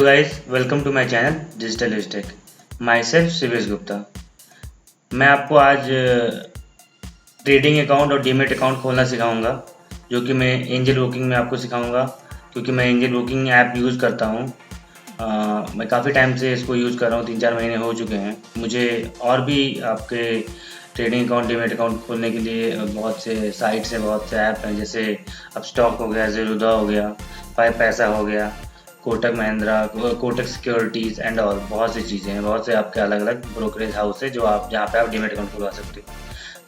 Hello guys, welcome to my channel digital tech. Myself Shivesh Gupta. मैं आपको आज trading account और डीमेट अकाउंट खोलना सिखाऊंगा, जो कि मैं एंजल ब्रोकिंग में आपको सिखाऊंगा, क्योंकि मैं एंजल ब्रोकिंग ऐप यूज़ करता हूँ। मैं काफ़ी टाइम से इसको यूज़ कर रहा हूँ, 3-4 महीने हो चुके हैं। मुझे और भी आपके ट्रेडिंग अकाउंट डीमेट अकाउंट खोलने के लिए बहुत से साइट्स हैं, बहुत से ऐप हैं, जैसे अपस्टॉक हो गया, ज़ेरोधा हो गया, पाई पैसा हो गया, Kotak Mahindra, Kotak securities and all. बहुत सी चीज़ें हैं, बहुत से आपके अलग अलग ब्रोकरेज हाउस है जो आप जहाँ पे आप डीमेट अकाउंट खुलवा सकते हो।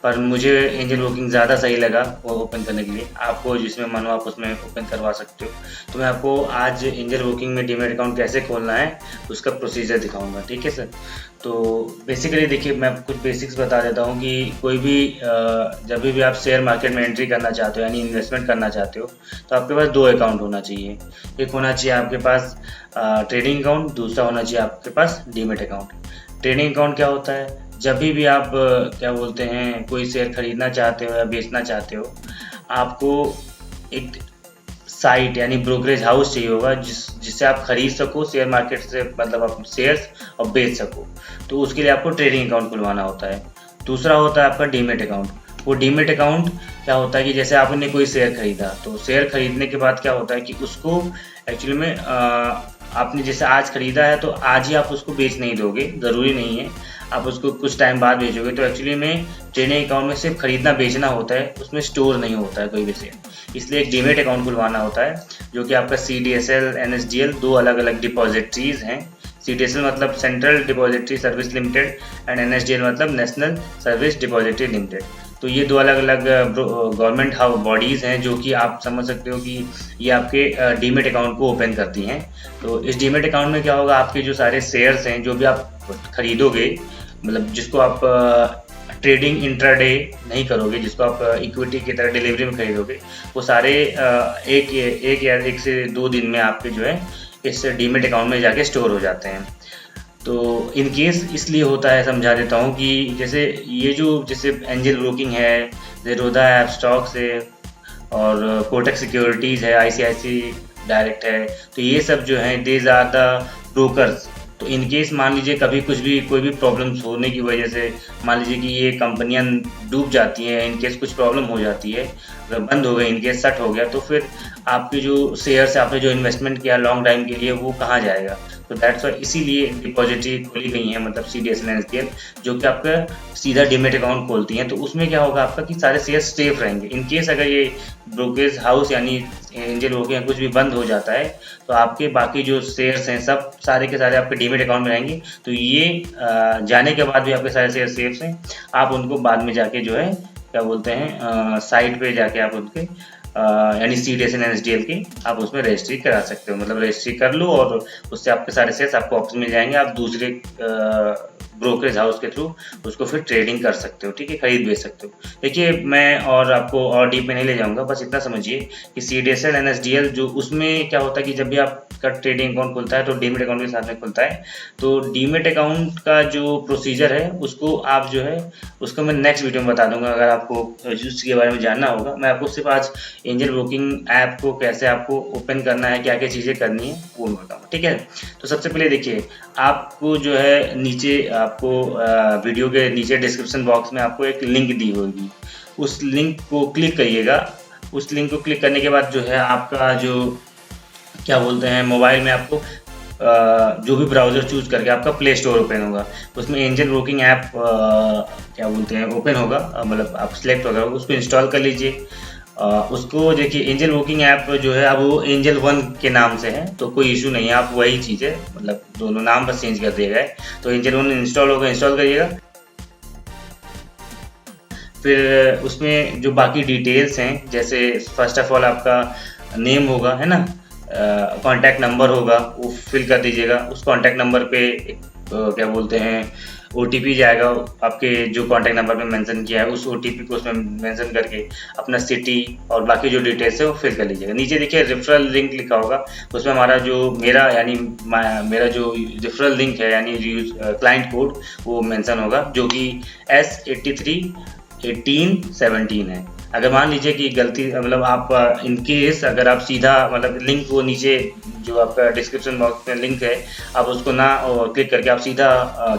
पर मुझे एंजल ब्रोकिंग ज़्यादा सही लगा वो ओपन करने के लिए। आपको जिसमें मन हो आप उसमें ओपन करवा सकते हो। तो मैं आपको आज एंजल ब्रोकिंग में डीमेट अकाउंट कैसे खोलना है उसका प्रोसीजर दिखाऊंगा, ठीक है सर। तो बेसिकली देखिए, मैं कुछ बेसिक्स बता देता हूँ कि कोई भी जब भी आप शेयर मार्केट में एंट्री करना चाहते हो, यानी इन्वेस्टमेंट करना चाहते हो, तो आपके पास 2 अकाउंट होना चाहिए। एक होना चाहिए आपके पास ट्रेडिंग अकाउंट, दूसरा होना चाहिए आपके पास डीमेट अकाउंट। ट्रेडिंग अकाउंट क्या होता है? जब भी आप क्या बोलते हैं, कोई शेयर खरीदना चाहते हो या बेचना चाहते हो, आपको एक साइट यानी ब्रोकरेज हाउस चाहिए होगा जिससे आप खरीद सको शेयर मार्केट से, मतलब आप शेयर्स और बेच सको। तो उसके लिए आपको ट्रेडिंग अकाउंट खुलवाना होता है। दूसरा होता है आपका डीमेट अकाउंट। वो डीमेट अकाउंट क्या होता है कि जैसे आपने कोई शेयर खरीदा, तो शेयर खरीदने के बाद क्या होता है कि उसको एक्चुअली में आपने जैसे आज खरीदा है तो आज ही आप उसको बेच नहीं दोगे, ज़रूरी नहीं है, आप उसको कुछ टाइम बाद बेचोगे। तो एक्चुअली में ट्रेडिंग अकाउंट में सिर्फ खरीदना बेचना होता है, उसमें स्टोर नहीं होता है कोई भी शेयर। इसलिए एक डीमेट अकाउंट खुलवाना होता है, जो कि आपका CDSL, NSDL 2 अलग अलग डिपॉजिटरीज हैं। CDSL मतलब central depository service limited and NSDL मतलब नेशनल सर्विस डिपॉजिटरी लिमिटेड। तो ये 2 अलग अलग गवर्नमेंट बॉडीज़ हैं, जो कि आप समझ सकते हो कि ये आपके डीमेट अकाउंट को ओपन करती हैं। तो इस डीमेट अकाउंट में क्या होगा, आपके जो सारे शेयर्स हैं जो भी आप खरीदोगे, मतलब जिसको आप ट्रेडिंग इंट्राडे नहीं करोगे, जिसको आप इक्विटी की तरह डिलीवरी में खरीदोगे, वो सारे एक से 2 दिन में आपके जो है इस डीमेट अकाउंट में जाके स्टोर हो जाते हैं। तो इन केस इसलिए होता है, समझा देता हूँ कि जैसे ये जो जैसे एंजल ब्रोकिंग है, ज़ेरोधा है, अपस्टॉक्स है और कोटक सिक्योरिटीज़ है, ICICI डायरेक्ट है, तो ये सब जो हैं दीज आर द ब्रोकर्स। तो इन केस मान लीजिए कभी कुछ भी कोई भी प्रॉब्लम्स होने की वजह से, मान लीजिए कि ये कंपनियां डूब जाती हैं, इन केस कुछ प्रॉब्लम हो जाती है, अगर बंद हो गई, इन केस सट हो गया, तो फिर आपके जो शेयर्स आपने जो इन्वेस्टमेंट किया लॉन्ग टाइम के लिए, वो कहाँ जाएगा? तो दैट्स वाई इसीलिए डिपॉजिटरी खोली गई हैं, मतलब CDSL NSDL, जो कि आपका सीधा डीमेट अकाउंट खोलती हैं। तो उसमें क्या होगा आपका कि सारे शेयर सेफ रहेंगे। इन केस अगर ये ब्रोकरेज हाउस यानी एंजल ब्रोकिंग कुछ भी बंद हो जाता है, तो आपके बाकी जो शेयर्स हैं सब सारे के सारे आपके डीमेट अकाउंट में रहेंगे। तो ये जाने के बाद भी आपके सारे शेयर सेफ हैं। आप उनको बाद में जाके जो है क्या बोलते हैं, साइट पे जाके आप उनके यानी CDSL NSDL की आप उसमें रजिस्ट्री करा सकते हो, मतलब रजिस्ट्री कर लो और उससे आपके सारे शेयर्स आपको वापस मिल जाएंगे। आप दूसरे ब्रोकरेज हाउस के थ्रू उसको फिर ट्रेडिंग कर सकते हो, ठीक है, खरीद बेच सकते हो। देखिए, मैं और आपको और डीप में नहीं ले जाऊंगा, बस इतना समझिए कि CDSL NSDL जो उसमें क्या होता है कि जब भी आपका ट्रेडिंग अकाउंट खुलता है तो डीमेट अकाउंट के साथ में खुलता है। तो डीमेट अकाउंट का जो प्रोसीजर है उसको आप जो है उसको मैं नेक्स्ट वीडियो में बता दूंगा। अगर आपको उसके बारे में जानना होगा, मैं आपको सिर्फ आज एंजल ब्रोकिंग ऐप को कैसे आपको ओपन करना है, क्या क्या चीज़ें करनी है, वो मैं बताऊँगा, ठीक है। तो सबसे पहले देखिए, आपको जो है नीचे आपको वीडियो के नीचे डिस्क्रिप्शन बॉक्स में आपको एक लिंक दी होगी, उस लिंक को क्लिक करिएगा। उस लिंक को क्लिक करने के बाद जो है आपका जो क्या बोलते हैं, मोबाइल में आपको जो भी ब्राउज़र चूज करके आपका प्ले स्टोर ओपन होगा, उसमें एंजल ब्रोकिंग ऐप क्या बोलते हैं ओपन होगा, मतलब आप सिलेक्ट होगा, उसको इंस्टॉल कर लीजिए। उसको देखिए, एंजल ब्रोकिंग ऐप जो है अब वो एंजल 1 के नाम से है, तो कोई इशू नहीं है, आप वही चीज़ है, मतलब दोनों नाम बस चेंज कर दिया गया है। तो एंजल 1 इंस्टॉल होगा, इंस्टॉल करिएगा। फिर उसमें जो बाकी डिटेल्स हैं, जैसे फर्स्ट ऑफ ऑल आपका नेम होगा, है ना, कॉन्टैक्ट नंबर होगा, वो फिल कर दीजिएगा। उस कॉन्टैक्ट नंबर पे क्या बोलते हैं OTP जाएगा, आपके जो कॉन्टैक्ट नंबर पे मेंशन किया है उस OTP को उसमें मेंशन करके अपना सिटी और बाकी जो डिटेल्स है वो फिल कर लीजिएगा। नीचे देखिए रेफरल लिंक लिखा होगा, उसमें हमारा जो मेरा जो रेफरल लिंक है यानी क्लाइंट कोड वो मेंशन होगा, जो कि S831817 है। अगर मान लीजिए कि गलती मतलब आप इन केस अगर आप सीधा मतलब लिंक वो नीचे जो आपका डिस्क्रिप्शन बॉक्स में लिंक है, आप उसको ना क्लिक करके आप सीधा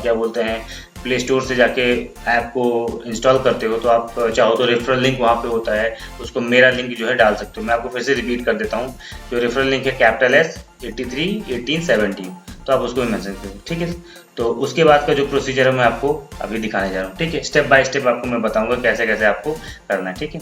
क्या बोलते हैं प्ले स्टोर से जाके ऐप को इंस्टॉल करते हो, तो आप चाहो तो रेफरल लिंक वहाँ पे होता है, उसको मेरा लिंक जो है डाल सकते हो। मैं आपको फिर से रिपीट कर देता हूँ, जो रेफरल लिंक है कैपिटल S 83 18 17, तो आप उसको भी मेंशन करें, ठीक है। तो उसके बाद का जो प्रोसीजर है मैं आपको अभी दिखाने जा रहा हूँ, ठीक है। स्टेप बाय स्टेप आपको मैं बताऊंगा कैसे कैसे आपको करना है, ठीक है।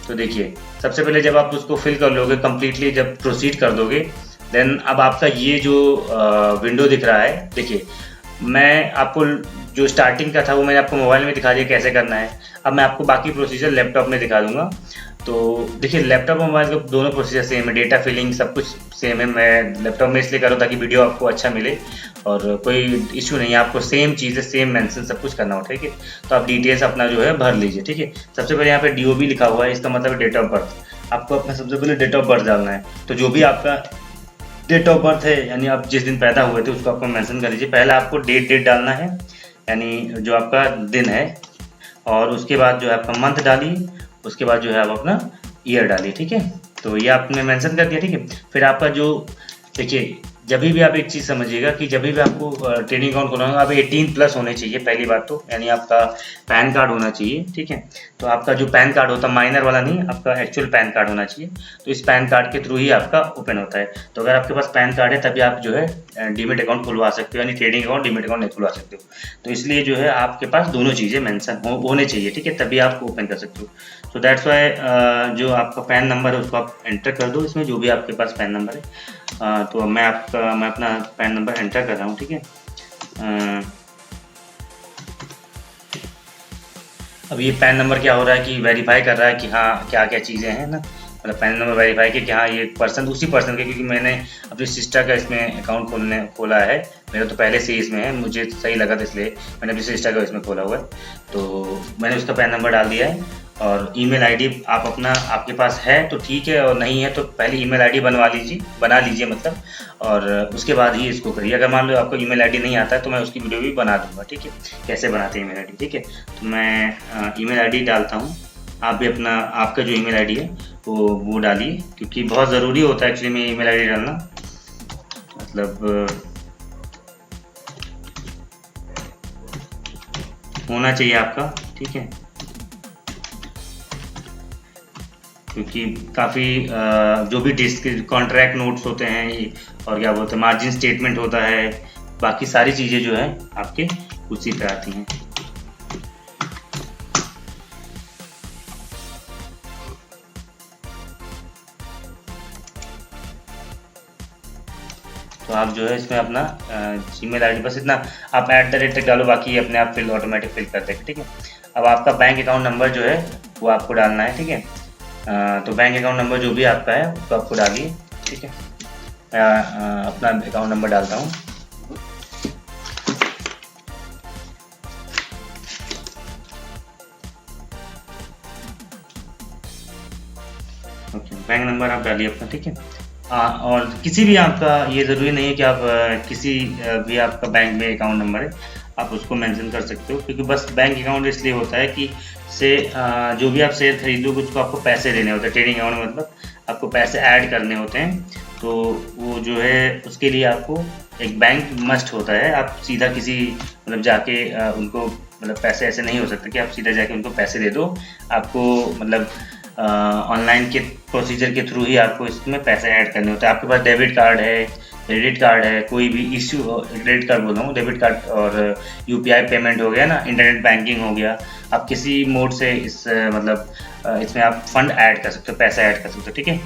तो देखिए, सबसे पहले जब आप उसको फिल कर लोगे कंप्लीटली, जब प्रोसीड कर दोगे, देन अब आपका ये जो विंडो दिख रहा है, देखिए मैं आपको जो स्टार्टिंग का था वो मैंने आपको मोबाइल में दिखा दिया कैसे करना है। अब मैं आपको बाकी प्रोसीजर लैपटॉप में दिखा दूंगा। तो देखिए, लैपटॉप और मोबाइल का दोनों प्रोसीजर सेम है, डेटा फिलिंग सब कुछ सेम है। मैं लैपटॉप में इसलिए करूँ ताकि वीडियो आपको अच्छा मिले और कोई इश्यू नहीं है, आपको सेम चीज़ें सेम मेंशन सब कुछ करना हो, ठीक है। तो आप डिटेल्स अपना जो है भर लीजिए, ठीक है। सबसे पहले यहाँ पे DOB लिखा हुआ है, इसका मतलब डेट ऑफ बर्थ। आपको अपना सबसे पहले डेट ऑफ बर्थ डालना है। तो जो भी आपका डेट ऑफ बर्थ है, यानी आप जिस दिन पैदा हुए थे उसको आपको मेंशन कर लीजिए। पहले आपको डेट डालना है, यानी जो आपका दिन है, और उसके बाद जो है आपका मंथ डालिए, उसके बाद जो है आप अपना ईयर डालिए, ठीक है। तो ये आपने मेंशन कर दिया, ठीक है। फिर आपका जो देखिए, जब भी आप एक चीज़ समझिएगा कि जब भी आपको ट्रेडिंग अकाउंट खोलना होगा, आप 18+ होने चाहिए पहली बात तो, यानी आपका पैन कार्ड होना चाहिए, ठीक है। तो आपका जो पैन कार्ड होता है माइनर वाला नहीं, आपका एक्चुअल पैन कार्ड होना चाहिए। तो इस पैन कार्ड के थ्रू ही आपका ओपन होता है। तो अगर आपके पास पैन कार्ड है तभी आप जो है डीमेट अकाउंट खुलवा सकते हो, यानी ट्रेडिंग अकाउंट डीमेट अकाउंट नहीं खुलवा सकते हो। तो इसलिए जो है आपके पास दोनों चीज़ें मेंशन होने चाहिए, ठीक है, तभी आप ओपन कर सकते हो। तो दैट्स वाई जो आपका पैन नंबर है उसको आप एंटर कर दो इसमें, जो भी आपके पास पैन नंबर है। तो मैं अपना पैन नंबर एंटर कर रहा हूँ, ठीक है। अब ये पैन नंबर क्या हो रहा है कि वेरीफाई कर रहा है कि हाँ क्या क्या चीज़ें हैं ना, मतलब पैन नंबर वेरीफाई कि हाँ ये पर्सन उसी पर्सन के, क्योंकि मैंने अपनी सिस्टर का इसमें अकाउंट खोला है। मेरा तो पहले से ही इसमें है, मुझे सही लगा था इसलिए मैंने अपनी सिस्टर का इसमें खोला हुआ है। तो मैंने उसका पैन नंबर डाल दिया है, और ईमेल आईडी आप अपना आपके पास है तो ठीक है, और नहीं है तो पहले ईमेल आईडी बना लीजिए मतलब, और उसके बाद ही इसको करिए। अगर मान लो आपको ईमेल आईडी नहीं आता है तो मैं उसकी वीडियो भी बना दूंगा, ठीक है, कैसे बनाते हैं ईमेल आईडी, ठीक है। तो मैं ईमेल आईडी डालता हूँ, आप भी अपना आपका जो ईमेल आईडी है वो डालिए, क्योंकि बहुत ज़रूरी होता है एक्चुअली में ईमेल आईडी डालना, मतलब होना चाहिए आपका, ठीक है। क्योंकि काफ़ी जो भी कॉन्ट्रैक्ट नोट्स होते हैं और क्या बोलते हैं मार्जिन स्टेटमेंट होता है, बाकी सारी चीज़ें जो है आपके उसी पे आती हैं। तो आप जो है इसमें अपना जीमेल आईडी बस इतना आप @ डालो, बाकी अपने आप ऑटोमेटिक फिल कर देगा, ठीक है। अब आपका बैंक अकाउंट नंबर जो है वो आपको डालना है, ठीक है। तो बैंक अकाउंट नंबर जो भी आपका है उसको आपको डालिए, ठीक है। मैं अपना अकाउंट नंबर डालता हूँ। ओके, बैंक नंबर आप डालिए अपना, ठीक है। और किसी भी आपका ये ज़रूरी नहीं है कि आप किसी भी आपका बैंक में अकाउंट नंबर है आप उसको मेंशन कर सकते हो, क्योंकि बस बैंक अकाउंट इसलिए होता है कि से जो भी आप शेयर खरीदोगे उसको आपको पैसे देने होते हैं। ट्रेडिंग अकाउंट मतलब आपको पैसे ऐड करने होते हैं, तो वो जो है उसके लिए आपको एक बैंक मस्ट होता है। आप सीधा किसी मतलब जाके उनको मतलब पैसे ऐसे नहीं हो सकते कि आप सीधा जाके उनको पैसे दे दो। आपको मतलब ऑनलाइन के प्रोसीजर के थ्रू ही आपको इसमें पैसे ऐड करने होते हैं। आपके पास डेबिट कार्ड है, क्रेडिट कार्ड है, कोई भी इश्यू, क्रेडिट कार्ड बोल रहा हूँ, डेबिट कार्ड और UPI पेमेंट हो गया ना, इंटरनेट बैंकिंग हो गया, आप किसी मोड से इस मतलब इसमें आप फंड ऐड कर सकते हो, पैसा ऐड कर सकते हो, ठीक है।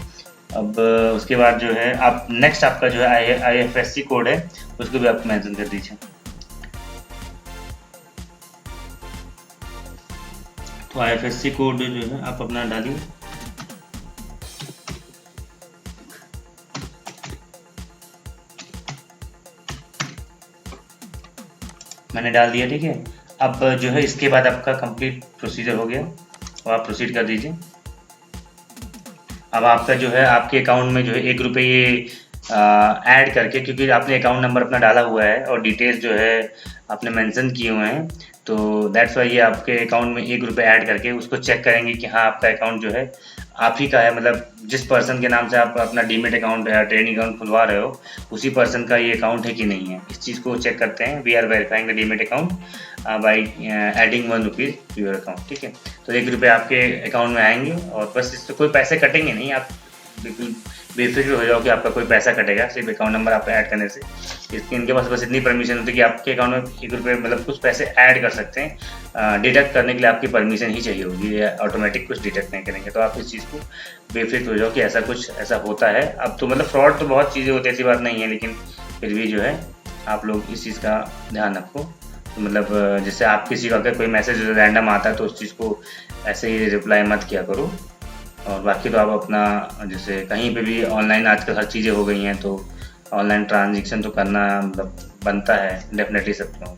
अब उसके बाद जो है आप नेक्स्ट आपका जो है IFSC कोड है उसको भी आप मेंशन कर दीजिए। तो IFSC कोड जो है आप अपना डालिए। मैंने डाल दिया, ठीक है। अब जो है इसके बाद आपका कंप्लीट प्रोसीजर हो गया, तो आप प्रोसीड कर दीजिए। अब आपका जो है आपके अकाउंट में जो है 1 रुपये ये ऐड करके, क्योंकि आपने अकाउंट नंबर अपना डाला हुआ है और डिटेल्स जो है आपने मेंशन किए हुए हैं, तो दैट्स वाई ये आपके अकाउंट में 1 रुपये ऐड करके उसको चेक करेंगे कि हाँ आपका अकाउंट जो है आप ही का है, मतलब जिस पर्सन के नाम से आप अपना डीमेट अकाउंट या ट्रेडिंग अकाउंट खुलवा रहे हो उसी पर्सन का ये अकाउंट है कि नहीं है, इस चीज़ को चेक करते हैं। We are verifying the demat account by adding 1 rupees to your account, ठीक है। तो 1 रुपये आपके अकाउंट में आएंगे और बस इससे कोई पैसे कटेंगे नहीं, आप बिल्कुल बेफिक्र हो जाओ कि आपका कोई पैसा कटेगा सिर्फ अकाउंट नंबर आप ऐड करने से। इनके पास बस इतनी परमिशन होती है कि आपके अकाउंट में 1 रुपये मतलब कुछ पैसे ऐड कर सकते हैं, डिडक्ट करने के लिए आपकी परमिशन ही चाहिए होगी, या ऑटोमेटिक कुछ डिडक्ट नहीं करेंगे। तो आप इस चीज़ को बेफिक्र हो जाओ कि ऐसा कुछ ऐसा होता है। अब तो मतलब फ्रॉड तो बहुत चीज़ें होती है, ऐसी बात नहीं है, लेकिन फिर भी जो है आप लोग इस चीज़ का ध्यान रखो। तो मतलब जैसे आप किसी का अगर कोई मैसेज रैंडम आता है तो उस चीज़ को ऐसे ही रिप्लाई मत किया करो। और बाकी तो आप अपना जैसे कहीं पे भी ऑनलाइन आजकल हर चीज़ें हो गई हैं, तो ऑनलाइन ट्रांजेक्शन तो करना मतलब बनता है डेफिनेटली सबको।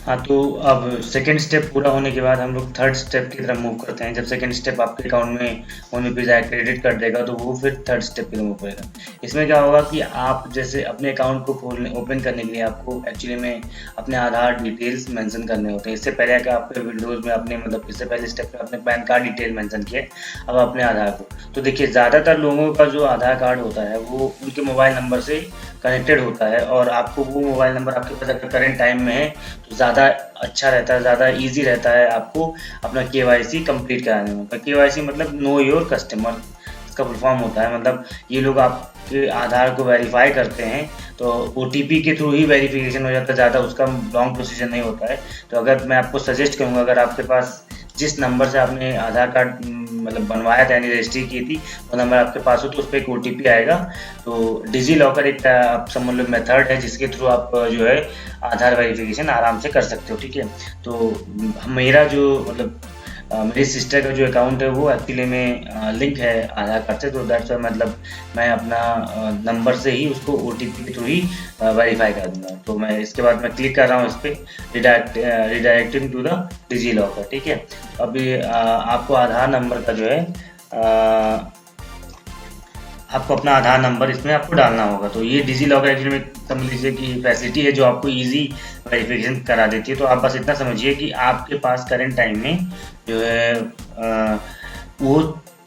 हाँ, तो अब सेकंड स्टेप पूरा होने के बाद हम लोग थर्ड स्टेप की तरफ मूव करते हैं। जब सेकंड स्टेप आपके अकाउंट में 1 रुपीज़ क्रेडिट कर देगा तो वो फिर थर्ड स्टेप की तरफ मूव करेगा। इसमें क्या होगा कि आप जैसे अपने अकाउंट को खोलने ओपन करने के लिए आपको एक्चुअली में अपने आधार डिटेल्स मेंशन करने होते हैं। इससे पहले कि आपके विंडोज़ में अपने मतलब इससे पहले स्टेप में अपने पैन कार्ड डिटेल मेंशन किए, अब अपने आधार को। तो देखिए ज़्यादातर लोगों का जो आधार कार्ड होता है वो उनके मोबाइल नंबर से कनेक्टेड होता है, और आपको वो मोबाइल नंबर आपके पास अगर करेंट टाइम में है तो ज़्यादा अच्छा रहता है, ज़्यादा ईजी रहता है आपको अपना KYC कंप्लीट कराने में। KYC मतलब नो योर कस्टमर, इसका फुल फॉर्म होता है, मतलब ये लोग आपके आधार को वेरीफाई करते हैं, तो OTP के थ्रू ही वेरिफिकेशन हो जाता है, ज़्यादा उसका लॉन्ग प्रोसीजर नहीं होता है। तो अगर मैं आपको सजेस्ट करूँगा, अगर आपके पास जिस नंबर से आपने आधार कार्ड मतलब बनवाया था यानी रजिस्ट्री की थी वो नंबर आपके पास हो, तो उस पर एक OTP आएगा। तो डिजी लॉकर एक आप समझ लो मेथड है जिसके थ्रू आप जो है आधार वेरिफिकेशन आराम से कर सकते हो, ठीक है। तो मेरा जो मतलब मेरी सिस्टर का जो अकाउंट है वो एक्चुअली में लिंक है आधार कार्ड से, तो दैट्स वाई मतलब मैं अपना नंबर से ही उसको OTP के थ्रू ही वेरीफाई कर दूंगा। तो मैं इसके बाद मैं क्लिक कर रहा हूँ इस पर redirecting to the DigiLocker, ठीक है। अभी आपको आधार नंबर का जो है आपको अपना आधार नंबर इसमें आपको डालना होगा। तो ये डिजी लॉकर एक्चुअली में समझ लीजिए कि फैसिलिटी है जो आपको इजी वेरिफिकेशन करा देती है। तो आप बस इतना समझिए कि आपके पास करंट टाइम में जो है वो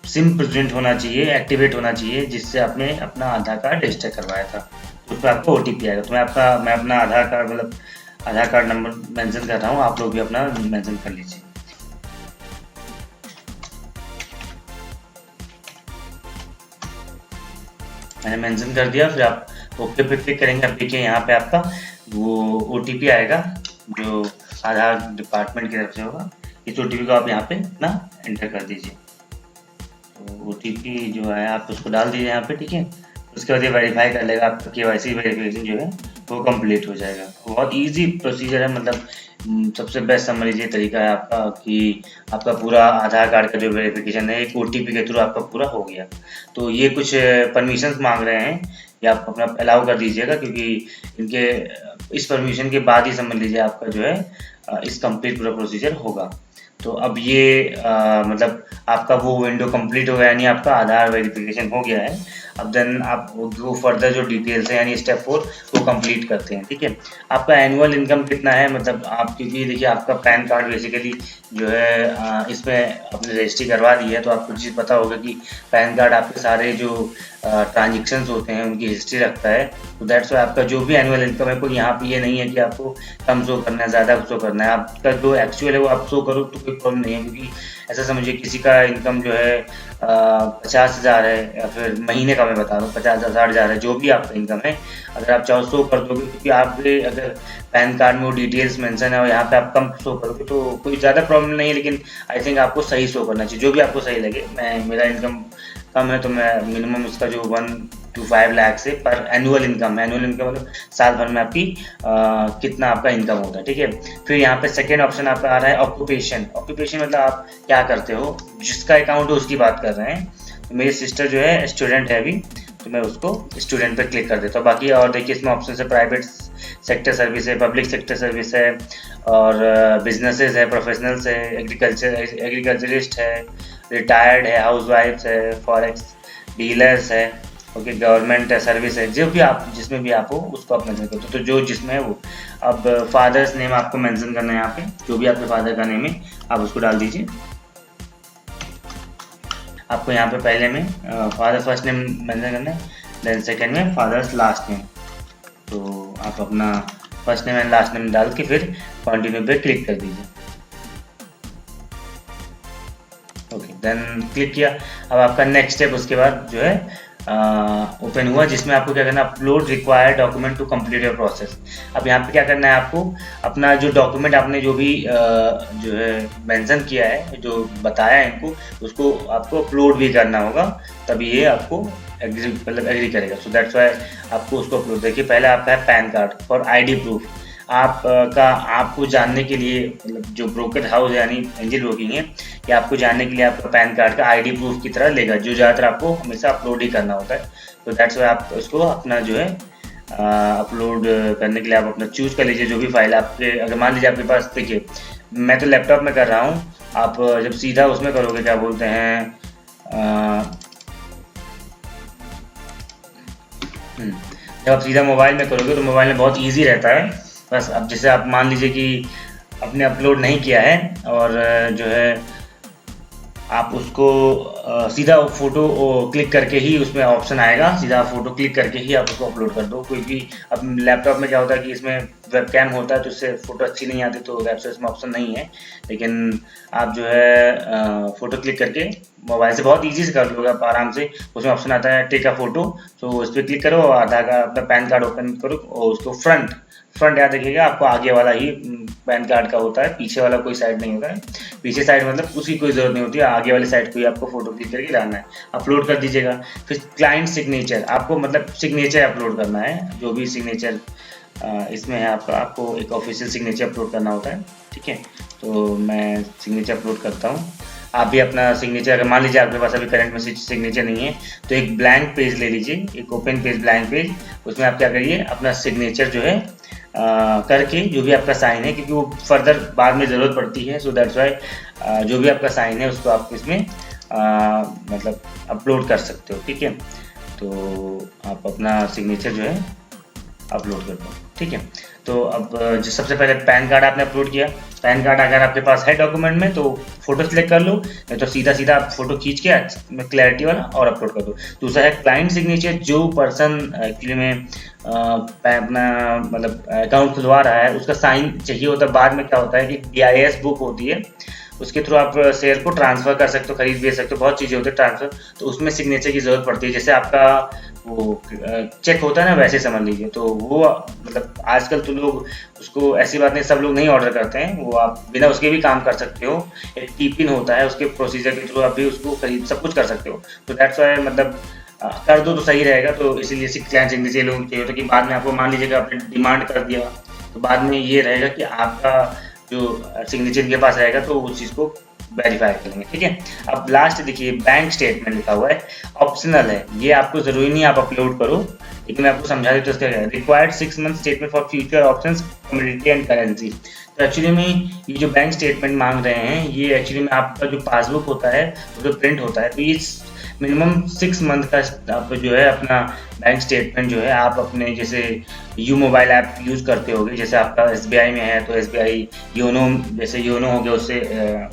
सिम प्रेजेंट होना चाहिए, एक्टिवेट होना चाहिए, जिससे आपने अपना आधार कार्ड रजिस्टर करवाया था। तो उस पर आपको OTP आएगा। तो मैं अपना आधार कार्ड मतलब आधार कार्ड नंबर मेंशन कर रहा हूँ, आप लोग भी अपना मेंशन कर लीजिए। मैंने मेंशन कर दिया, फिर आप ओके पे क्लिक करेंगे। अब देखिए यहाँ पे आपका वो OTP आएगा जो आधार डिपार्टमेंट की तरफ से होगा। इस OTP को आप यहाँ पे ना एंटर कर दीजिए। तो OTP जो है आप उसको डाल दीजिए यहाँ पे, ठीक है। उसके बाद ये वेरीफाई कर लेगा, आपका KYC वेरिफिकेशन जो है वो कंप्लीट हो जाएगा। बहुत इजी प्रोसीजर है, मतलब सबसे बेस्ट समझ लीजिए तरीका है आपका कि आपका पूरा आधार कार्ड का जो वेरिफिकेशन है एक OTP के थ्रू आपका पूरा हो गया। तो ये कुछ परमिशंस मांग रहे हैं, ये आप अपना अलाउ कर दीजिएगा, क्योंकि इनके इस परमिशन के बाद ही समझ लीजिए आपका जो है इस कंप्लीट पूरा प्रोसीजर होगा। तो अब ये मतलब आपका वो विंडो कंप्लीट हो गया, यानी आपका आधार वेरिफिकेशन हो गया है। अब देन आप वो फर्दर जो डिटेल्स है यानी स्टेप 4 वो कंप्लीट करते हैं, ठीक है। आपका एनुअल इनकम कितना है, मतलब आप क्योंकि देखिए आपका पैन कार्ड बेसिकली जो है इसमें आपने रजिस्ट्री करवा दी है, तो आपको चीज़ पता होगा कि पैन कार्ड आपके सारे जो ट्रांजेक्शन्स होते हैं उनकी हिस्ट्री रखता है। तो दैट्स वाई आपका जो भी एनुअल इनकम है, कोई यहाँ पे ये नहीं है कि आपको कम शो करना है ज़्यादा शो करना है, आपका जो एक्चुअल है वो आप शो करो तो कोई प्रॉब्लम नहीं है। क्योंकि ऐसा समझिए किसी का इनकम जो है 50,000 है, या फिर महीने का मैं बता रहा हूँ 50,000 60,000 है, जो भी आपका इनकम है अगर आप चाहो शो कर दोगे, क्योंकि आपके अगर पैन कार्ड में वो डिटेल्स मेंशन है और यहाँ पे आप कम शो करोगे तो कोई ज़्यादा प्रॉब्लम नहीं है। लेकिन आई थिंक आपको सही शो करना चाहिए, जो भी आपको सही लगे। मेरा इनकम कम है तो मैं मिनिमम इसका जो 1 to 5 लाख से पर एनुअल इनकम मतलब साल भर में आपकी कितना आपका इनकम होता है, ठीक है। फिर यहाँ पे सेकेंड ऑप्शन आपका आ रहा है ऑक्यूपेशन मतलब आप क्या करते हो, जिसका अकाउंट है उसकी बात कर रहे हैं। तो मेरी सिस्टर जो है स्टूडेंट है अभी, तो मैं उसको स्टूडेंट पे क्लिक कर देता हूँ। बाकी और देखिए इसमें ऑप्शन है प्राइवेट सेक्टर सर्विस है, पब्लिक सेक्टर सर्विस है, और बिजनेसेस है, प्रोफेशनल्स है, एग्रीकल्चरिस्ट है, रिटायर्ड है, हाउस वाइफ्स है, फॉरेक्स डीलर्स है, ओके, गवर्नमेंट सर्विस है, जो भी आप जिसमें भी आप हो उसको आप मेंशन करते हो, तो जो जिसमें है वो। अब फादर्स नेम आपको मेंशन करना है यहाँ पे, जो भी आपके फादर का नेम है आप उसको डाल दीजिए। आपको यहाँ पे पहले में फादर फर्स्ट नेम मेंशन करना है, देन सेकंड में फादर्स लास्ट नेम। तो आप अपना first name and last name डाल के फिर कंटिन्यू पे क्लिक कर दीजिए। ओके, देन क्लिक किया। अब आपका नेक्स्ट स्टेप उसके बाद जो है ओपन हुआ, जिसमें आपको क्या करना है, upload required document to complete your process. अब यहाँ पे क्या करना है आपको, अपना जो डॉक्यूमेंट आपने जो भी जो है मेंशन किया है, जो बताया है इनको, उसको आपको अपलोड भी करना होगा, तभी ये आपको एग्री करेगा। सो दैट्स वाई आपको उसको अपलोड, देखिए पहले आपका है pan card for ID proof. आपको जानने के लिए, मतलब जो ब्रोकर हाउस यानी एंजल ब्रोकिंग है, ये आपको जानने के लिए आपका पैन कार्ड का आईडी प्रूफ की तरह लेगा, जो ज़्यादातर आपको हमेशा अपलोड ही करना होता है। तो दैट्स वाई आप उसको अपना जो है अपलोड करने के लिए आप अपना चूज कर लीजिए जो भी फाइल आपके। अगर मान लीजिए आपके पास, देखिए मैं तो लैपटॉप में कर रहा हूँ, आप जब सीधा उसमें करोगे, क्या बोलते हैं, जब आप सीधा मोबाइल में करोगे तो मोबाइल में बहुत ईजी रहता है। बस अब जैसे आप मान लीजिए कि आपने अपलोड नहीं किया है, और जो है आप उसको सीधा फ़ोटो क्लिक करके ही उसमें ऑप्शन आएगा, सीधा फ़ोटो क्लिक करके ही आप उसको अपलोड कर दो। क्योंकि अब लैपटॉप में क्या होता है कि इसमें वेबकैम होता है, तो इससे फ़ोटो अच्छी नहीं आती, तो वेबसाइट इसमें ऑप्शन नहीं है। लेकिन आप जो है फ़ोटो क्लिक करके मोबाइल से बहुत ईजी से कर लोगे आप आराम से। उसमें ऑप्शन आता है टेक अ फ़ोटो, तो उस पर क्लिक करो, आधार कार्ड अपना पैन कार्ड ओपन करो, और उसको फ्रंट याद रखिएगा, आपको आगे वाला ही पैन कार्ड का होता है, पीछे वाला कोई साइड नहीं होता है। पीछे साइड मतलब उसकी कोई ज़रूरत नहीं होती है, आगे वाली साइड को ही आपको फोटो क्लिक करके डालना है, अपलोड कर दीजिएगा। फिर क्लाइंट सिग्नेचर, आपको मतलब सिग्नेचर अपलोड करना है, जो भी सिग्नेचर इसमें है आपको एक ऑफिशियल सिग्नेचर अपलोड करना होता है, ठीक है। तो मैं सिग्नेचर अपलोड करता हूँ, आप भी अपना सिग्नेचर, अगर मान लीजिए आपके पास अभी करंट में सिग्नेचर नहीं है, तो एक ब्लैंक पेज ले लीजिए, एक ओपन पेज, ब्लैंक पेज, उसमें आप क्या करिए, अपना सिग्नेचर जो है करके, जो भी आपका साइन है, क्योंकि वो फर्दर बाद में ज़रूरत पड़ती है, सो दैट्स वाई जो भी आपका साइन है उसको आप इसमें मतलब अपलोड कर सकते हो, ठीक है। तो आप अपना सिग्नेचर जो है अपलोड कर दो, ठीक है। तो अब जो सबसे पहले पैन कार्ड आपने अपलोड किया, पैन कार्ड अगर आपके पास है डॉक्यूमेंट में तो फोटो सिलेक्ट कर लो, नहीं तो सीधा आप फोटो खींच के क्लैरिटी वाला और अपलोड कर दो। दूसरा है क्लाइंट सिग्नेचर, जो पर्सन एक्चुअली में अपना मतलब अकाउंट खुलवा रहा है उसका साइन चाहिए होता है। बाद में क्या होता है कि BIS बुक होती है, उसके थ्रू आप शेयर को ट्रांसफ़र कर सकते हो, खरीद बेच सकते हो, बहुत चीज़ें होती है ट्रांसफ़र, तो उसमें सिग्नेचर की ज़रूरत पड़ती है। जैसे आपका वो चेक होता है ना, वैसे समझ लीजिए। तो वो मतलब आजकल तो लोग उसको, ऐसी बात नहीं सब लोग नहीं ऑर्डर करते हैं, वो आप बिना उसके भी काम कर सकते हो। एक टी-पिन होता है, उसके प्रोसीजर के थ्रू आप भी उसको खरीद सब कुछ कर सकते हो। तो दैट्स वाई मतलब कर दो तो सही रहेगा। तो इसीलिए क्लाइंट सिग्नेचर लोगों को चाहिए होता है कि बाद में आपको मान लीजिएगा आपने डिमांड कर दिया, तो बाद में ये रहेगा कि आपका जो सिग्नेचर इनके पास रहेगा, तो उस चीज़ को वेरीफाई करेंगे, ठीक है। अब लास्ट देखिए बैंक स्टेटमेंट लिखा हुआ है, ऑप्शनल है, ये आपको ज़रूरी नहीं आप अपलोड करो, लेकिन मैं आपको समझा देता हूँ इसका क्या है। Required 6 month statement for future options, commodity and currency. तो एक्चुअली में ये जो बैंक स्टेटमेंट मांग रहे हैं, ये एक्चुअली में आपका जो पासबुक होता है वो जो प्रिंट होता है, तो ये मिनिमम 6 मंथ का आप जो है अपना बैंक स्टेटमेंट जो है, आप अपने जैसे यू मोबाइल ऐप यूज़ करते होगे, जैसे आपका SBI में है तो SBI योनो, जैसे योनो हो गया, उससे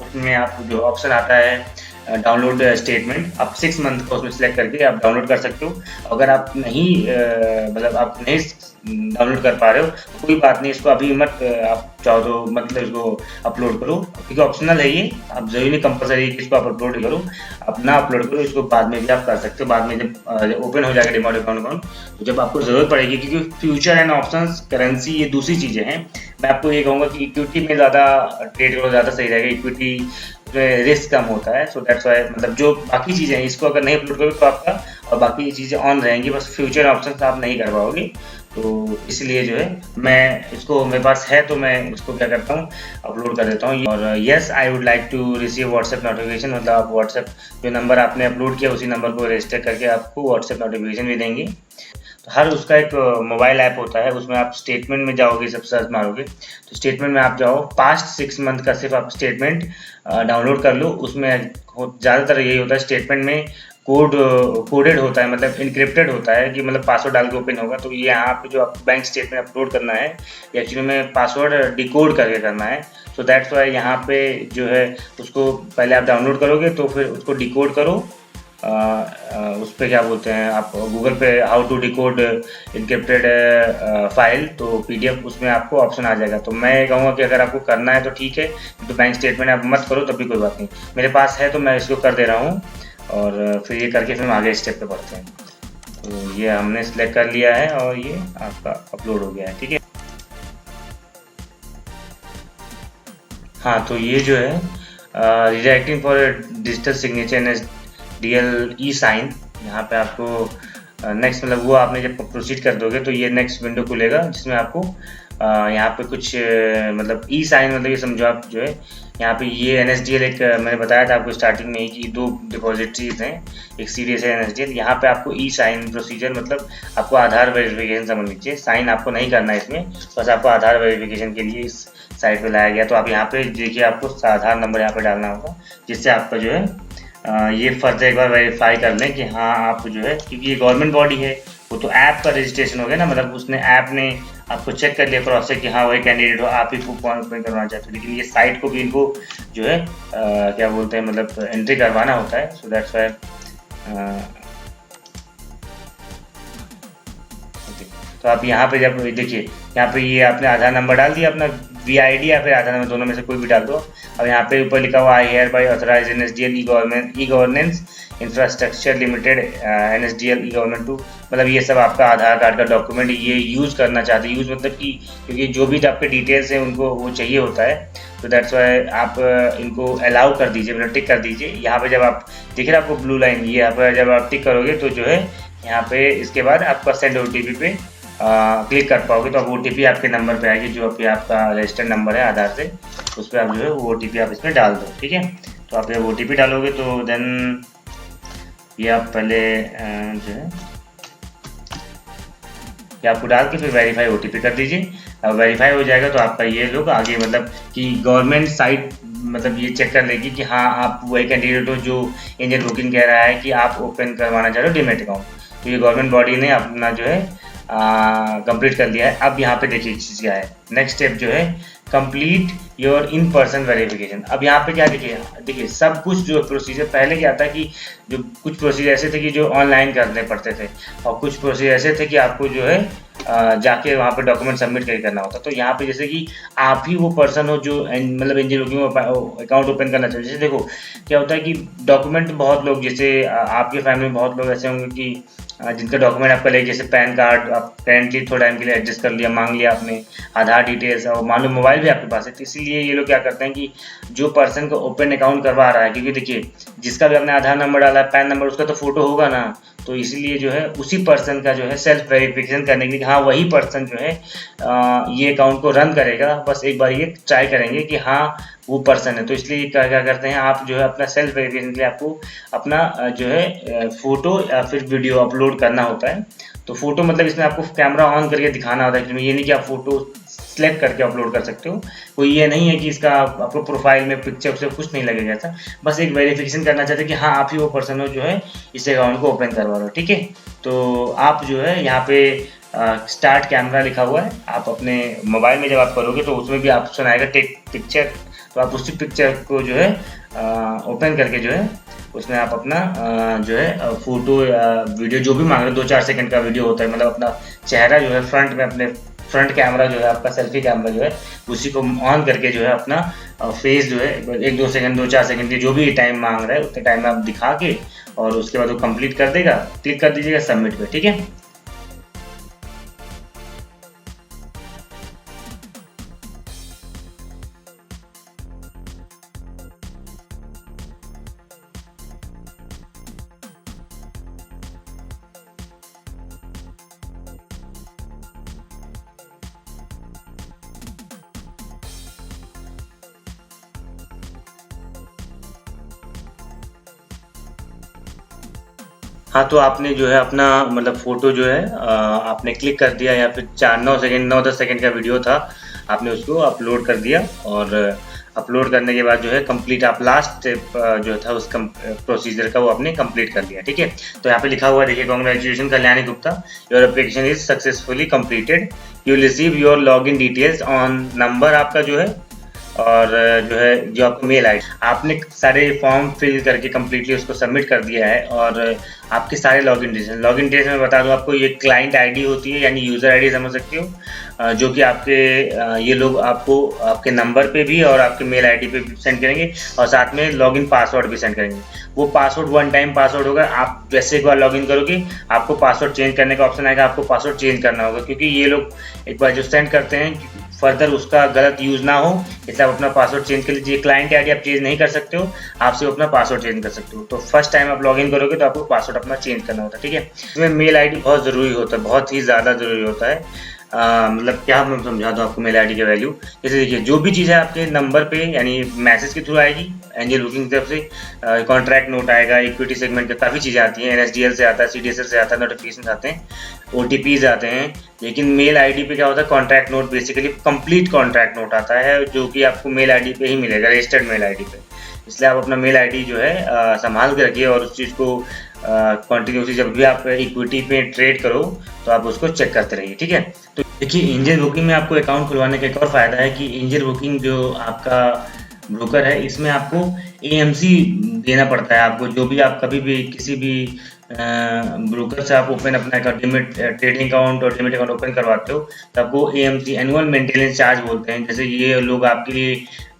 उसमें आप जो ऑप्शन आता है डाउनलोड स्टेटमेंट, आप 6 मंथ का उसमें सेलेक्ट करके आप डाउनलोड कर सकते हो। अगर आप नहीं मतलब आप नहीं डाउनलोड कर पा रहे हो तो कोई बात नहीं, इसको अभी मत आप चाहो तो मतलब इसको अपलोड करो, क्योंकि ऑप्शनल है ये, आप जरूरी नहीं कंपलसरी कि इसको आप अपलोड करो, आप ना अपलोड करो, इसको बाद में भी आप कर सकते हो। बाद में जब ओपन हो जाएगा डिमॉट अकाउंट तो जब आपको ज़रूरत पड़ेगी, क्योंकि फ्यूचर एंड ऑप्शंस, करेंसी ये दूसरी चीज़ें हैं। मैं आपको ये कहूँगा कि इक्विटी में ज़्यादा ट्रेड करो, ज़्यादा सही रहेगा। इक्विटी रिस्क कम होता है। सो दैट्स वाई मतलब जो बाकी चीज़ें हैं इसको अगर नहीं अपलोड करोगे तो आपका और बाकी चीज़ें ऑन रहेंगी, बस फ्यूचर ऑप्शन आप नहीं कर पाओगे। तो इसलिए जो है मैं इसको, मेरे पास है तो मैं इसको क्या करता हूँ, अपलोड कर देता हूँ। और yes I would like to receive WhatsApp notification, मतलब आप व्हाट्सएप जो नंबर आपने अपलोड किया उसी नंबर को रजिस्टर करके आपको व्हाट्सएप नोटिफिकेशन भी देंगे। तो हर उसका एक मोबाइल ऐप होता है, उसमें आप स्टेटमेंट में जाओगे, सब सर्च मारोगे तो स्टेटमेंट में आप जाओ, पास्ट 6 मंथ का सिर्फ आप स्टेटमेंट डाउनलोड कर लो। उसमें ज़्यादातर यही होता है, स्टेटमेंट में कोडेड होता है, मतलब इनक्रिप्टेड होता है कि मतलब पासवर्ड डाल के ओपन होगा। तो ये यहाँ पे जो आप बैंक स्टेटमेंट अपलोड करना है एक्चुअली में पासवर्ड डिकोड करके करना है। सो दैट्स वाई यहाँ पे जो है उसको पहले आप डाउनलोड करोगे तो फिर उसको डिकोड करो। उस पर क्या बोलते हैं, आप गूगल पे how to decode encrypted file, तो पीडीएफ उसमें आपको ऑप्शन आ जाएगा। तो मैं कहूँगा कि अगर आपको करना है तो ठीक है, तो बैंक स्टेटमेंट आप मत करो तब भी कोई बात नहीं, मेरे पास है तो मैं इसको कर दे रहा हूँ। और फिर ये करके फिर हम आगे स्टेप पे बढ़ते हैं। तो ये हमने सिलेक्ट कर लिया है और ये आपका अपलोड हो गया है, ठीक है। हाँ, तो ये जो है redirecting for digital signature and DL e sign, यहाँ पे आपको नेक्स्ट मतलब वो आपने जब प्रोसीड कर दोगे तो ये नेक्स्ट विंडो खुलेगा जिसमें आपको यहाँ पे कुछ मतलब ई साइन, मतलब ये समझो आप जो है यहाँ पे ये एनएसडीएल एक मैंने बताया था आपको स्टार्टिंग में ही कि 2 डिपॉजिटरीज हैं, एक सीडीएस है एनएसडीएल। यहाँ पे आपको ई साइन प्रोसीजर मतलब आपको आधार वेरिफिकेशन समझ लीजिए, साइन आपको नहीं करना है इसमें, बस आपको आधार वेरिफिकेशन के लिए इस साइट पे लाया गया। तो आप यहाँ पे देखिए आपको आधार नंबर यहाँ पे डालना होगा, जिससे आपका जो है ये फर्दर एक बार वेरीफाई कर लें कि हाँ आप जो है, क्योंकि ये गवर्नमेंट बॉडी है, वो तो ऐप का रजिस्ट्रेशन हो गया ना, मतलब उसने ऐप ने आपको चेक कर लिया क्रॉस से कि हाँ वही कैंडिडेट हो, आप ही को कौन करवाना चाहते हो। लेकिन ये साइट को भी इनको जो है क्या बोलते हैं, मतलब एंट्री करवाना होता है। सो दैट्स वाई तो आप यहाँ पे जब देखिए यहाँ पे ये आपने आधार नंबर डाल दिया अपना, वीआईडी या फिर आधार नंबर, दोनों में से कोई भी डाल दो। अब यहाँ पे ऊपर लिखा हुआ I hereby authorize NSDL e governance infrastructure limited NSDL e government to, मतलब ये सब आपका आधार कार्ड का डॉक्यूमेंट ये यूज़ करना चाहते हैं। यूज़ मतलब कि क्योंकि जो भी आपके डिटेल्स हैं उनको वो चाहिए होता है। तो दैट्स वाई आप इनको अलाउ कर दीजिए, मतलब टिक कर दीजिए। यहाँ पे जब आप देख रहे हैं आपको ब्लू लाइन, ये यहाँ पर जब आप टिक करोगे तो जो है यहाँ पे इसके बाद आपका सेंड ओटीपी पे क्लिक कर पाओगे। तो अब ओटीपी आपके नंबर पे आएगी, जो अभी आपका रजिस्टर्ड नंबर है आधार से, उस पर आप जो है वो ओटीपी आप इसमें डाल दो, ठीक है। तो आप जब ओटीपी डालोगे तो देन ये आप पहले जो है ये आपको डाल के फिर वेरीफाई ओटीपी कर दीजिए। अब वेरीफाई हो जाएगा तो आपका ये लोग आगे मतलब कि गवर्नमेंट साइट मतलब ये चेक कर लेगी कि हाँ आप वही कैंडिडेट हो जो इंडियन बुकिंग कह रहा है कि आप ओपन करवाना चाह रहे हो डीमैट अकाउंट। तो ये गवर्नमेंट बॉडी ने अपना जो है कंप्लीट कर लिया है। अब यहाँ पे देखिए चीज़ क्या है, नेक्स्ट स्टेप जो है complete your in person verification. अब यहाँ पे क्या देखिए सब कुछ जो प्रोसीजर पहले क्या था कि जो कुछ प्रोसीजर ऐसे थे कि जो ऑनलाइन करने पड़ते थे, और कुछ प्रोसीजर ऐसे थे कि आपको जो है जाके वहाँ पे डॉक्यूमेंट सबमिट करना होता। तो यहाँ पे जैसे कि आप ही वो पर्सन हो जो मतलब एनजीओ अकाउंट ओपन करना चाहिए। जैसे देखो क्या होता है कि डॉक्यूमेंट बहुत लोग, जैसे आपके फैमिली में बहुत लोग ऐसे होंगे कि जिनका डॉक्यूमेंट आपका ले, जैसे पैन कार्ड आप करेंटली थोड़ा टाइम के लिए एडजस्ट कर लिया, मांग लिया आपने, आधार डिटेल्स, और मान लो मोबाइल भी आपके पास है। तो इसीलिए ये लोग क्या करते हैं कि जो पर्सन को ओपन अकाउंट करवा रहा है, क्योंकि देखिए जिसका भी आपने आधार नंबर डाला है, पैन नंबर, उसका तो फोटो होगा ना, तो इसलिए जो है उसी पर्सन का जो है सेल्फ वेरिफिकेशन करने के लिए हाँ वही पर्सन जो है ये अकाउंट को रन करेगा, बस एक बार ये ट्राई करेंगे कि हाँ वो पर्सन है। तो इसलिए क्या क्या करते हैं आप जो है अपना सेल्फ वेरिफिकेशन के लिए आपको अपना जो है फ़ोटो या फिर वीडियो अपलोड करना होता है। तो फ़ोटो मतलब इसमें आपको कैमरा ऑन करके दिखाना होता है, इसमें ये नहीं कि आप फ़ोटो सेलेक्ट करके अपलोड कर सकते हो। कोई ये नहीं है कि इसका आपको प्रोफाइल में पिक्चर से कुछ नहीं लगेगा ऐसा, बस एक वेरिफिकेशन करना चाहते हैं कि हाँ आप ही वो पर्सन हो जो है इस अकाउंट को ओपन करवा रहे हो, ठीक है। तो आप जो है यहाँ पे स्टार्ट कैमरा लिखा हुआ है, आप अपने मोबाइल में जब आप करोगे तो उसमें भी ऑप्शन आएगा टेक पिक्चर, तो आप उसी पिक्चर को जो है ओपन करके जो है उसमें आप अपना जो है फ़ोटो या वीडियो जो भी मांग रहे हो, 2-4 सेकंड का वीडियो होता है, मतलब अपना चेहरा जो है फ्रंट में, अपने फ्रंट कैमरा जो है आपका सेल्फी कैमरा जो है उसी को ऑन करके जो है अपना फेस जो है 1-2 सेकंड 2-4 सेकंड की जो भी टाइम मांग रहा है उतने टाइम में आप दिखा के और उसके बाद वो कंप्लीट कर देगा, क्लिक कर दीजिएगा सबमिट पे, ठीक है। हाँ, तो आपने जो है अपना मतलब फ़ोटो जो है आपने क्लिक कर दिया या फिर 4-9 सेकंड 9-10 सेकंड का वीडियो था, आपने उसको अपलोड कर दिया और अपलोड करने के बाद जो है कंप्लीट आप लास्ट स्टेप जो था उस प्रोसीजर का वो आपने कंप्लीट कर लिया, ठीक है। तो यहाँ पे लिखा हुआ है देखिए, congratulation Kalyani Gupta, your application is successfully completed, you will receive your login details on number आपका जो है और जो है जो आपको मेल आई, आपने सारे फॉर्म फिल करके कम्प्लीटली उसको सबमिट कर दिया है और आपके सारे लॉगिन डिटेल्स मैं बता दूं आपको, ये क्लाइंट आईडी होती है यानी यूज़र आईडी समझ सकते हो, जो कि आपके ये लोग आपको आपके नंबर पे भी और आपके मेल आईडी पे भी सेंड करेंगे और साथ में लॉगिन पासवर्ड भी सेंड करेंगे। वो पासवर्ड वन टाइम पासवर्ड होगा, आप जैसे एक बार लॉगिन करोगे आपको पासवर्ड चेंज करने का ऑप्शन आएगा, आपको पासवर्ड चेंज करना होगा, क्योंकि ये लोग एक बार जो सेंड करते हैं फर्दर उसका गलत यूज़ ना हो, इसलिए आप अपना पासवर्ड चेंज कर लीजिए। क्लाइंट आईडी आप चेंज नहीं कर सकते हो, आप सिर्फ अपना पासवर्ड चेंज कर सकते हो। तो फर्स्ट टाइम आप लॉगिन करोगे तो आपको पासवर्ड अपना चेंज करना होता है, ठीक है। इसमें मेल आईडी बहुत ज़रूरी होता है, बहुत ही ज़्यादा ज़रूरी होता है। मतलब क्या मैं समझा दूँ आपको मेल आईडी का वैल्यू। जैसे देखिए, जो भी चीज़ें आपके नंबर पे यानी मैसेज के थ्रू आएगी एंजल बुकिंग की तरफ से, कॉन्ट्रैक्ट नोट आएगा, इक्विटी सेगमेंट के काफ़ी चीज़ें आती हैं, एनएसडीएल से आता है, सीडीएसएल से आता है, नोटिफिकेशन आते हैं, ओटीपीज आते हैं। लेकिन मेल आईडी पे क्या होता है, contract note basically complete contract note आता है, जो कि आपको मेल आईडी पे ही मिलेगा, रजिस्टर्ड मेल आईडी पे। इसलिए आप अपना मेल आईडी जो है संभाल के रखिए और उस चीज़ को कंटिन्यूसली जब भी आप इक्विटी पे ट्रेड करो तो आप उसको चेक करते रहिए, ठीक है। तो देखिए, एंजल बुकिंग में आपको अकाउंट खुलवाने का एक और फ़ायदा है कि एंजल बुकिंग जो आपका ब्रोकर है, इसमें आपको एएमसी देना पड़ता है। आपको जो भी आप कभी भी किसी भी ब्रोकर से आप ओपन अपना डिमेट ट्रेडिंग अकाउंट और डिमेट अकाउंट ओपन करवाते हो तो आपको एएमसी एनुअल मेंटेनेंस चार्ज बोलते हैं। जैसे ये लोग आपके लिए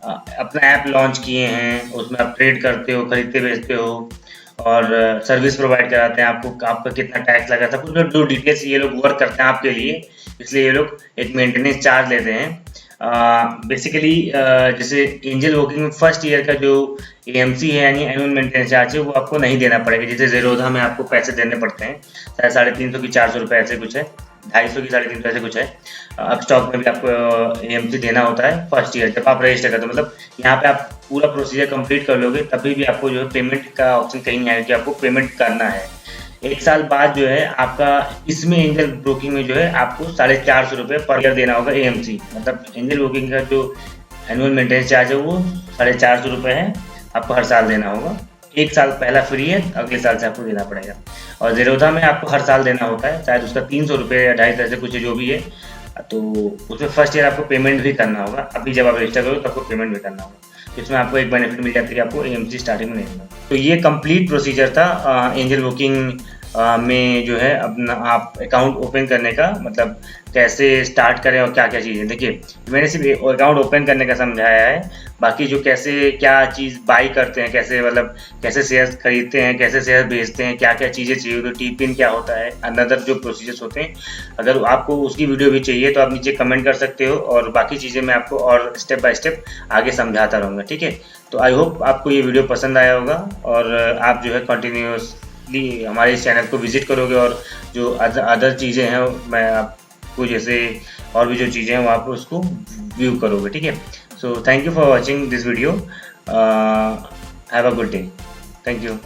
अपना ऐप लॉन्च किए हैं, उसमें आप ट्रेड करते हो, खरीदते बेचते हो और सर्विस प्रोवाइड कराते हैं आपको, आपका कितना टैक्स लगा था कुछ जो डिटेल्स ये लोग वर्क करते हैं आपके लिए, इसलिए ये लोग एक मेंटेनेंस चार्ज लेते हैं। बेसिकली जैसे एंजल बुकिंग में फर्स्ट ईयर का जो एएमसी है यानी एनुअल मेंटेनेंस चार्ज है वो आपको नहीं देना पड़ेगा। जैसे ज़ेरोधा में आपको पैसे देने पड़ते हैं, शायद 350 की 400 रुपये ऐसे कुछ है, 250 की 350 ऐसे कुछ है। अब स्टॉक में भी आपको एएमसी देना होता है फर्स्ट ईयर जब आप रजिस्टर करते हो। मतलब यहाँ पे आप पूरा प्रोसीजर कंप्लीट कर लोगे तभी भी आपको जो है पेमेंट का ऑप्शन कहीं नहीं आएगा कि आपको पेमेंट करना है। 1 साल बाद जो है आपका इसमें एंजल ब्रोकिंग में जो है आपको 450 रुपये पर ईयर देना होगा एएमसी। मतलब एंजल ब्रोकिंग का जो एनुअल मेंटेनेंस चार्ज है वो 450 रुपये है, आपको हर साल देना होगा। 1 साल पहला फ्री है, अगले साल से आपको देना पड़ेगा। और ज़ेरोधा में आपको हर साल देना होता है, शायद उसका 300 रुपये या 250 ऐसे कुछ जो भी है। तो उसमें फर्स्ट ईयर आपको पेमेंट भी करना होगा, अभी जब आप रजिस्टर करो तो आपको पेमेंट भी करना होगा। इसमें आपको एक बेनिफिट मिल जाती है कि आपको एएमसी स्टार्टिंग में नहीं मिलता। तो ये कंप्लीट प्रोसीजर था एंजल बुकिंग में जो है अपना आप अकाउंट ओपन करने का, मतलब कैसे स्टार्ट करें और क्या क्या चीज़ें। देखिए, मैंने सिर्फ अकाउंट ओपन करने का समझाया है, बाकी जो कैसे क्या चीज़ बाई करते हैं, कैसे मतलब कैसे शेयर खरीदते हैं, कैसे शेयर बेचते हैं, क्या क्या चीज़ें चाहिए, तो टी पिन क्या होता है, अनदर जो प्रोसीजर्स होते हैं, अगर आपको उसकी वीडियो भी चाहिए तो आप नीचे कमेंट कर सकते हो और बाकी चीज़ें मैं आपको और स्टेप बाय स्टेप आगे समझाता रहूँगा, ठीक है। तो आई होप आपको ये वीडियो पसंद आया होगा और आप जो है कंटिन्यूसली हमारे इस चैनल को विजिट करोगे और जो अदर चीज़ें हैं मैं आपको जैसे और भी जो चीज़ें हैं वो आप उसको व्यू करोगे, ठीक है। So thank you for watching this video, have a good day, thank you.